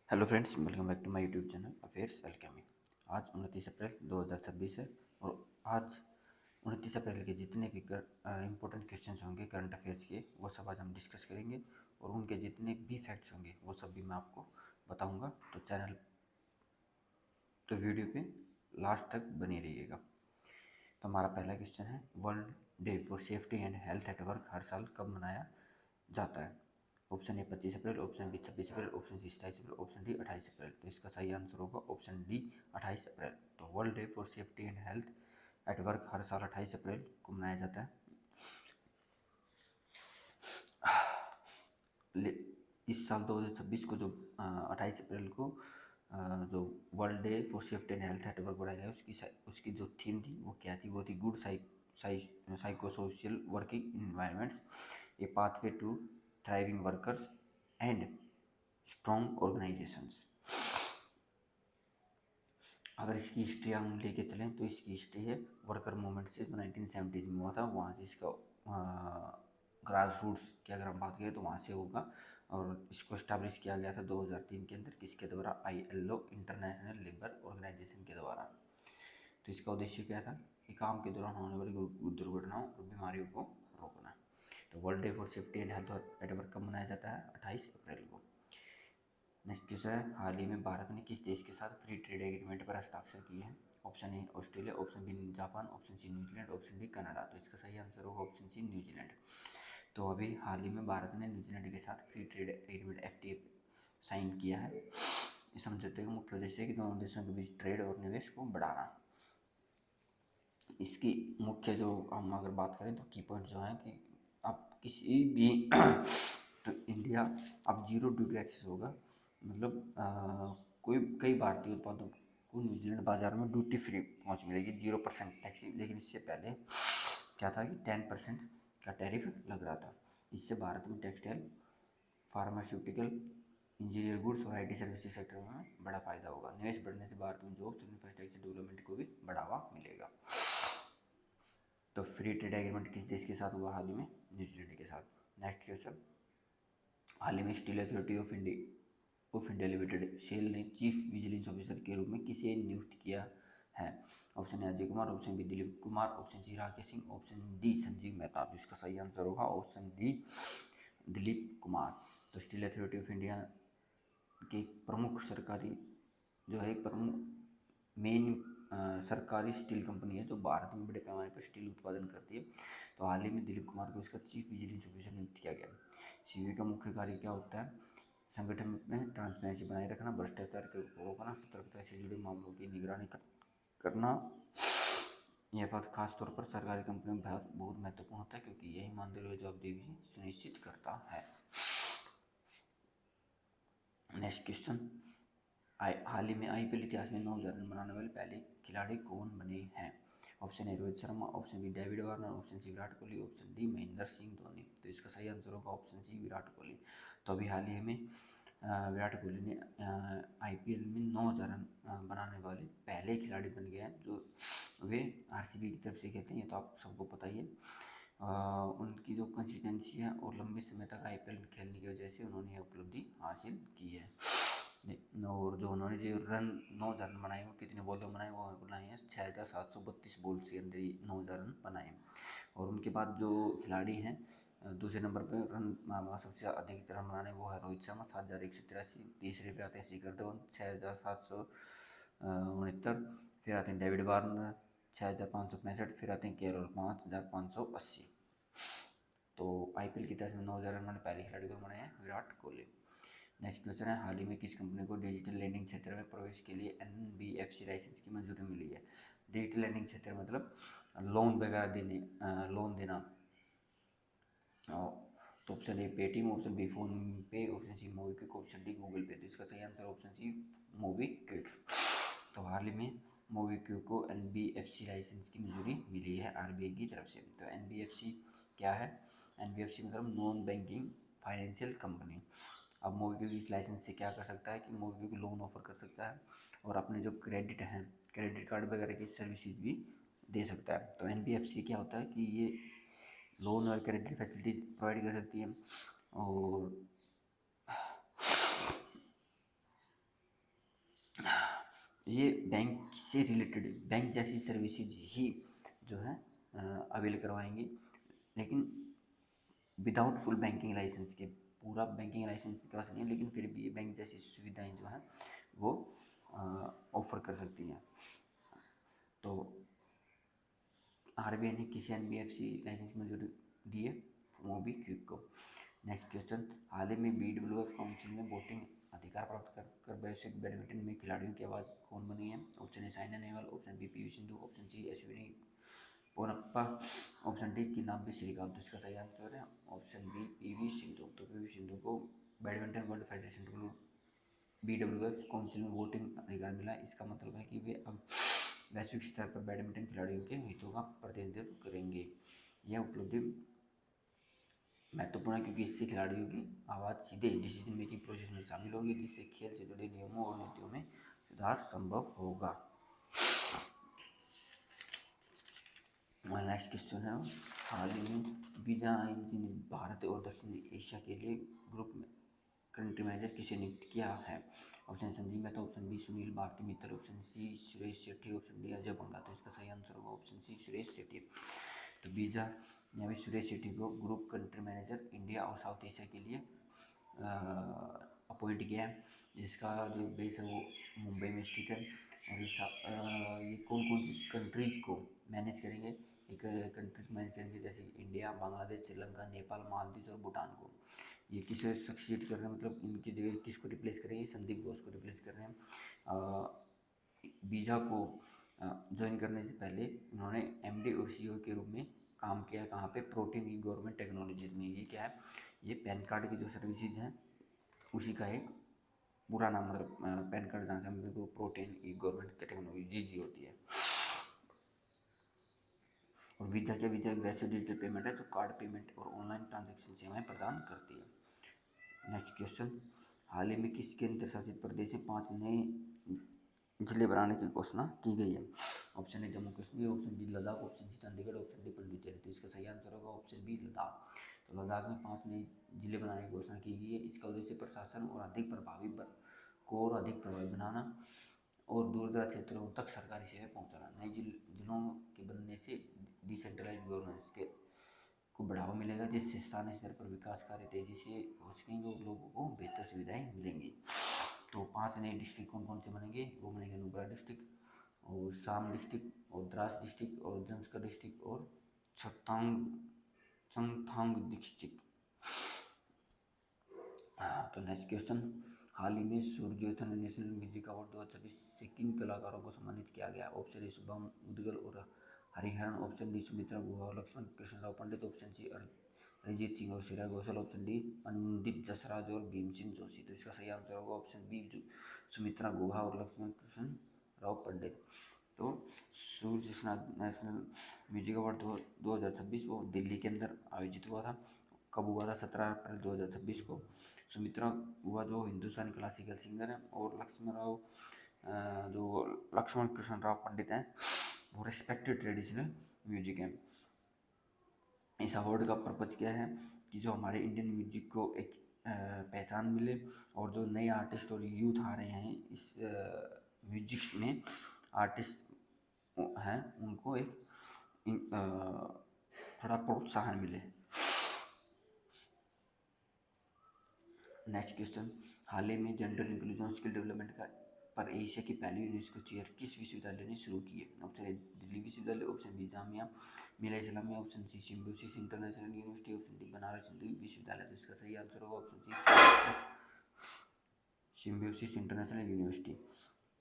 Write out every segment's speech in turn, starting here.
Hello friends, welcome back to my YouTube channel affairs alchemy. आज 29 अप्रैल 2026 है और आज 29 अप्रैल के जितने भी इम्पोर्टेंट क्वेश्चंस होंगे करंट अफेयर्स के वो सब आज हम डिस्कस करेंगे और उनके जितने भी फैक्ट्स होंगे वो सब भी मैं आपको बताऊंगा। तो वीडियो पे लास्ट तक बने रहिएगा। तो हमारा पहला क्वेश्चन है, World Day for Safety and Health at Work हर साल कब मनाया जाता है? ऑप्शन ए 25 अप्रैल, ऑप्शन बी 26 अप्रैल, ऑप्शन सी 27 अप्रैल, ऑप्शन डी 28 अप्रैल। तो इसका सही आंसर होगा ऑप्शन डी 28 अप्रैल। तो World Day for Safety and Health at Work हर साल 28 अप्रैल को मनाया जाता है। इस साल 2026 को जो 28 अप्रैल को जो world Day for Safety and Health at work बनाया गया उसकी जो थीम थी वो क्या थी? वो थी good psycho social working environments, a pathway to thriving workers and strong organisations. अगर इसकी हिस्ट्री हम लेके चलें तो इसकी हिस्ट्री है वर्कर मूवमेंट से, जो 1970s में हुआ था वहाँ से इसका ग्रास रूट्स की अगर हम बात करें तो वहाँ से होगा। और इसको इस्टेब्लिश किया गया था 2003 के अंदर, किसके द्वारा? ILO, इंटरनेशनल लेबर ऑर्गेनाइजेशन के द्वारा। तो इसका उद्देश्य क्या था कि काम के दौरान होने वाली दुर्घटनाओं और बीमारियों को रोकना। तो World Day for Safety and Health at work कब मनाया जाता है? 28 अप्रैल को। नेक्स्ट क्वेश्चन है, हाल ही में भारत ने किस देश के साथ फ्री ट्रेड एग्रीमेंट पर हस्ताक्षर किए हैं? Option A Australia, option B Japan, option C New Zealand, option D Canada. तो इसका सही आंसर होगा ऑप्शन सी न्यूजीलैंड। तो अभी हाल ही में भारत ने न्यूजीलैंड के साथ free trade agreement FTA sign किया है। इस समझौते का मुख्य उद्देश्य है कि दोनों देशों के बीच ट्रेड और निवेश को बढ़ाना। इसकी मुख्य जो हम अगर बात करें तो की पॉइंट जो है कि आप किसी भी तो इंडिया अब जीरो ड्यूटी एक्सेस होगा, मतलब कोई कई भारतीय उत्पादों को न्यूजीलैंड बाजार में ड्यूटी फ्री पहुंच मिलेगी, 0% टैक्स। लेकिन इससे पहले क्या था कि 10% का टैरिफ लग रहा था। इससे भारत में टेक्सटाइल, फार्मास्यूटिकल, इंजीनियर गुड्स और IT सर्विसेज सेक्टर में बड़ा फायदा होगा। निवेश बढ़ने से भारत में जॉब्स और इंफ्रास्ट्रक्चर डेवलपमेंट को भी बढ़ावा मिलेगा। तो फ्री ट्रेड एग्रीमेंट किस देश के साथ हुआ हाल ही में? न्यूजीलैंड के साथ। नेक्स्ट क्वेश्चन, हाल ही में Steel Authority of India Limited SAIL ने चीफ विजिलेंस ऑफिसर के रूप में किसे नियुक्त किया है? Option A Ajay Kumar, option B Dilip Kumar, option C Rakesh Singh, option D Sanjeev Mehta. तो इसका सही आंसर होगा ऑप्शन डी दिलीप कुमार। तो स्टील अथॉरिटी ऑफ इंडिया की प्रमुख सरकारी जो है, एक प्रमुख मेन सरकारी स्टील कंपनी है जो भारत में बड़े पैमाने पर स्टील उत्पादन करती है। तो हाल ही में दिलीप कुमार को इसका चीफ विजिलेंस ऑफिसर नियुक्त किया गया। CVE का मुख्य कार्य क्या होता है? संगठन में ट्रांसपेरेंसी बनाए रखना, भ्रष्टाचार को रोकना, सतर्कता से जुड़े मामलों की निगरानी करना। यह पद खासतौर पर सरकारी कंपनियों में बहुत महत्वपूर्ण होता है क्योंकि यही ईमानदारी और जवाबदेही सुनिश्चित करता है। नेक्स्ट क्वेश्चन, हाल ही में IPL इतिहास में 9,000 रन बनाने वाले पहले खिलाड़ी कौन बने हैं? Option A Rohit Sharma, option B David Warner, option C Virat Kohli, option D Mahendra Singh Dhoni. तो इसका सही आंसर होगा ऑप्शन सी विराट कोहली। तो अभी हाल ही में विराट कोहली ने IPL में 9,000 रन बनाने वाले पहले खिलाड़ी बन गए हैं, जो वे RCB की तरफ से खेलते हैं। ये तो आप सबको पता ही है। उनकी जो कंसिस्टेंसी है और लंबे समय तक IPL खेलने की वजह से उन्होंने यह उपलब्धि हासिल की है। और जो उन्होंने जो 9,000 रन बनाए वो कितने बॉल में बनाए? वो बनाए हैं 6,732 बॉल के अंदर ही 9,000 रन बनाए। और उनके बाद जो खिलाड़ी हैं दूसरे नंबर पे सबसे अधिक रन बनाने वो है रोहित शर्मा 7,183। तीसरे पे आते हैं शिखर धवन 6,769। फिर आते हैं डेविड वार्नर 6,565। फिर आते हैं केएल 5,580। तो IPL के इतिहास में 9,000 रन वाले पहले खिलाड़ी को बनाए हैं विराट कोहली। नेक्स्ट क्वेश्चन है, हाल ही में किस कंपनी को डिजिटल लेंडिंग क्षेत्र में प्रवेश के लिए NBFC लाइसेंस की मंजूरी मिली है? डिजिटल लेंडिंग क्षेत्र मतलब लोन वगैरह देने, लोन देना। तो option A Paytm, option B PhonePe, option C MobiKwik, option D Google Pay. तो इसका सही आंसर ऑप्शन सी मोबीक्विक। तो हाल ही में मोबीक्विक को NBFC लाइसेंस की मंजूरी मिली है RBI की तरफ से। तो NBFC क्या है? NBFC मतलब नॉन बैंकिंग फाइनेंशियल कंपनी। अब मोबीक्विक इस लाइसेंस से क्या कर सकता है कि मोबीक्विक लोन ऑफर कर सकता है और अपने जो क्रेडिट हैं, क्रेडिट कार्ड वगैरह की सर्विसेज भी दे सकता है। तो NBFC क्या होता है कि ये लोन और क्रेडिट फैसिलिटीज प्रोवाइड कर सकती है। और ये बैंक से रिलेटेड, बैंक जैसी सर्विसेज ही जो है अवेल करवाएंगे, लेकिन विदाउट फुल बैंकिंग लाइसेंस के। पूरा बैंकिंग लाइसेंस के पास नहीं है, लेकिन फिर भी ये बैंक जैसी सुविधाएं जो हैं वो ऑफर कर सकती हैं। तो आरबीआई ने किसी एनबीएफसी लाइसेंस मंजूरी दी है, मोबीक्विक को। नेक्स्ट क्वेश्चन, हाल ही में बीडब्ल्यूएफ काउंसिल में वोटिंग अधिकार प्राप्त कर वैश्विक बैडमिंटन में खिलाड़ियों की आवाज़ कौन बनी है? Option A Saina Nehwal, option B PV Sindhu, option C Ashwini Ponnappa, option D Kidambi Srikanth. तो इसका सही आंसर है ऑप्शन बी पीवी सिंधु। तो पीवी सिंधु को badminton world federation BWF council में वोटिंग अधिकार मिला। इसका मतलब है कि वे अब वैश्विक स्तर पर बैडमिंटन खिलाड़ियों के हितों का प्रतिनिधित्व करेंगे। यह उपलब्धि महत्वपूर्ण है क्योंकि इससे खिलाड़ियों की आवाज़ सीधे डिसीजन मेकिंग प्रोसेस में शामिल होगी, जिससे खेल से जुड़े नियमों और नीतियों में सुधार संभव होगा। नेक्स्ट क्वेश्चन है, हाल ही में वीजा आईजी ने भारत और दक्षिण एशिया के लिए ग्रुप में कंट्री मैनेजर किसे नियुक्त किया है? Option Sanjiv Mehta, option B Sunil Bharti Mittal, option C Suresh Sethi, option D Ajay Banga. तो इसका सही आंसर होगा ऑप्शन सी सुरेश सेठी। तो वीजा यहाँ भी सुरेश सेठी को ग्रुप कंट्री मैनेजर इंडिया और साउथ एशिया के लिए अपॉइंट किया है, जिसका जो बेस है वो मुंबई में स्थित है। और ये कौन कौन सी कंट्रीज़ को मैनेज करेंगे? एक कंट्रीज मैनेज करेंगे जैसे इंडिया, बांग्लादेश, श्रीलंका, नेपाल, मालदीव और भूटान को। ये किसे सक्सीड कर रहे हैं, मतलब इनकी जगह किसको रिप्लेस करेंगे? संदीप घोष को रिप्लेस कर रहे हैं। वीजा को ज्वाइन करने से पहले उन्होंने एमडी और सीईओ के रूप में काम किया है। कहाँ पे? प्रोटीन ई गवर्नमेंट टेक्नोलॉजीज में। ये क्या है? ये पैन कार्ड की जो सर्विसेज हैं उसी का एक पूरा नाम, मतलब पैन कार्ड जहाँ से हम तो प्रोटीन ई गवर्नमेंट टेक्नोलॉजी होती है। और वीजा क्या? वीजा एक वैसे डिजिटल पेमेंट है जो कार्ड पेमेंट और ऑनलाइन ट्रांजैक्शन सेवाएं प्रदान करती है। नेक्स्ट क्वेश्चन, हाल ही में किस केंद्र शासित प्रदेश में 5 नए जिले बनाने की घोषणा की गई है? Option A Jammu Kashmir, option D Ladakh, option C Chandigarh, option D Puducherry. तो इसका सही आंसर होगा ऑप्शन बी लद्दाख। तो लद्दाख में 5 नए जिले बनाने की घोषणा की गई है। इसका उद्देश्य प्रशासन और अधिक प्रभावी को और अधिक प्रभावी बनाना और दूरदराज क्षेत्रों तक सरकारी सेवाएं पहुंचाना। नए जिलों के बनने से डिसेंट्रलाइज गवर्नेंस के को बढ़ावा मिलेगा, जिससे स्थानीय स्तर पर विकास कार्य तेजी से हो सकेंगे और लोगों को बेहतर सुविधाएं मिलेंगी। तो 5 नए डिस्ट्रिक्ट कौन कौन से बनेंगे? वो बनेंगे नुब्रा डिस्ट्रिक्ट और शाम डिस्ट्रिक्ट और द्रास डिस्ट्रिक्ट और जंस्कर डिस्ट्रिक्ट और छतांग चंगथांग डिस्ट्रिक्ट। तो नेक्स्ट क्वेश्चन, हाल ही में सूर्यज्योत्सना नेशनल म्यूजिक अवार्ड 2026 से किन कलाकारों को सम्मानित किया गया? ऑप्शन ए शुभम मुदगल और हरिहरन, ऑप्शन डी सुमित्रा गुहा और लक्ष्मण कृष्णराव पंडित, ऑप्शन सी अरिजीत सिंह और श्रेया घोषाल, ऑप्शन डी पंडित जसराज और भीमसेन जोशी। तो इसका सही आंसर होगा ऑप्शन बी सुमित्रा गुहा और लक्ष्मण कृष्ण राव पंडित। तो सूर्यज्योत्सना नेशनल म्यूजिक अवार्ड 2026 वो दिल्ली के अंदर आयोजित हुआ था। कब हुआ था? 17 अप्रैल 2026 को। सुमित्रा गुहा जो हिंदुस्तानी क्लासिकल सिंगर हैं और लक्ष्मण कृष्ण राव पंडित हैं वो रिस्पेक्टेड ट्रेडिशनल म्यूजिक हैं। इस अवार्ड का पर्पज क्या है कि जो हमारे इंडियन म्यूजिक को एक पहचान मिले और जो नए आर्टिस्ट और यूथ आ रहे हैं इस म्यूजिक में, आर्टिस्ट हैं उनको एक थोड़ा प्रोत्साहन मिले। नेक्स्ट क्वेश्चन, हाल ही में जेंडर इंक्लूजन स्किल डेवलपमेंट का पर एशिया की पहली यूनेस्को चेयर किस विश्वविद्यालय ने शुरू की है? ऑप्शन ए दिल्ली विश्वविद्यालय, option B Jamia Millia Islamia, option C Symbiosis International University, option D Banaras Hindu Vishwavidyalaya. तो इसका सही आंसर होगा option C Symbiosis International University.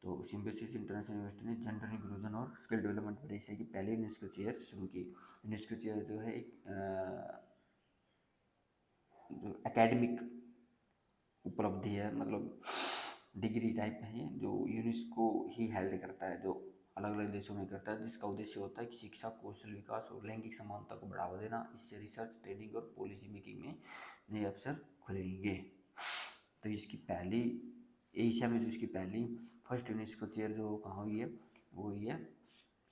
तो सिम्बायोसिस इंटरनेशनल यूनिवर्सिटी ने जेंडर इंक्लूजन और स्किल डेवलपमेंट पर एशिया की पहली यूनेस्को चेयर शुरू की। यूनेस्को चेयर जो है एक एकेडमिक उपलब्धि है, मतलब डिग्री टाइप है जो यूनेस्को ही हेल्ड करता है, जो अलग अलग देशों में करता है, जिसका उद्देश्य होता है कि शिक्षा, कौशल विकास और लैंगिक समानता को बढ़ावा देना। इससे रिसर्च, ट्रेनिंग और पॉलिसी मेकिंग में नए अवसर खुलेंगे। तो इसकी पहली एशिया में जो इसकी पहली फर्स्ट यूनेस्को चेयर जो कहाँ हुई है वो हुई है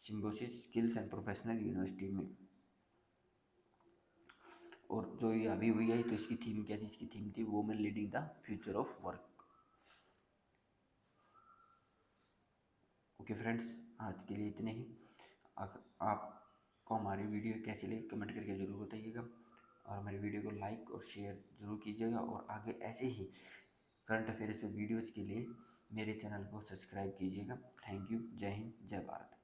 symbiosis skills and professional university में। और जो ये अभी हुई है तो इसकी थीम क्या थी? इसकी थीम थी women leading the future of work. Okay friends, आज के लिए इतने ही। आपको हमारी वीडियो कैसी लगी कमेंट करके ज़रूर बताइएगा, और हमारी वीडियो को लाइक और शेयर ज़रूर कीजिएगा, और आगे ऐसे ही करंट अफेयर्स पे वीडियोज़ के लिए मेरे चैनल को सब्सक्राइब कीजिएगा। Thank you. जय हिंद, जय भारत।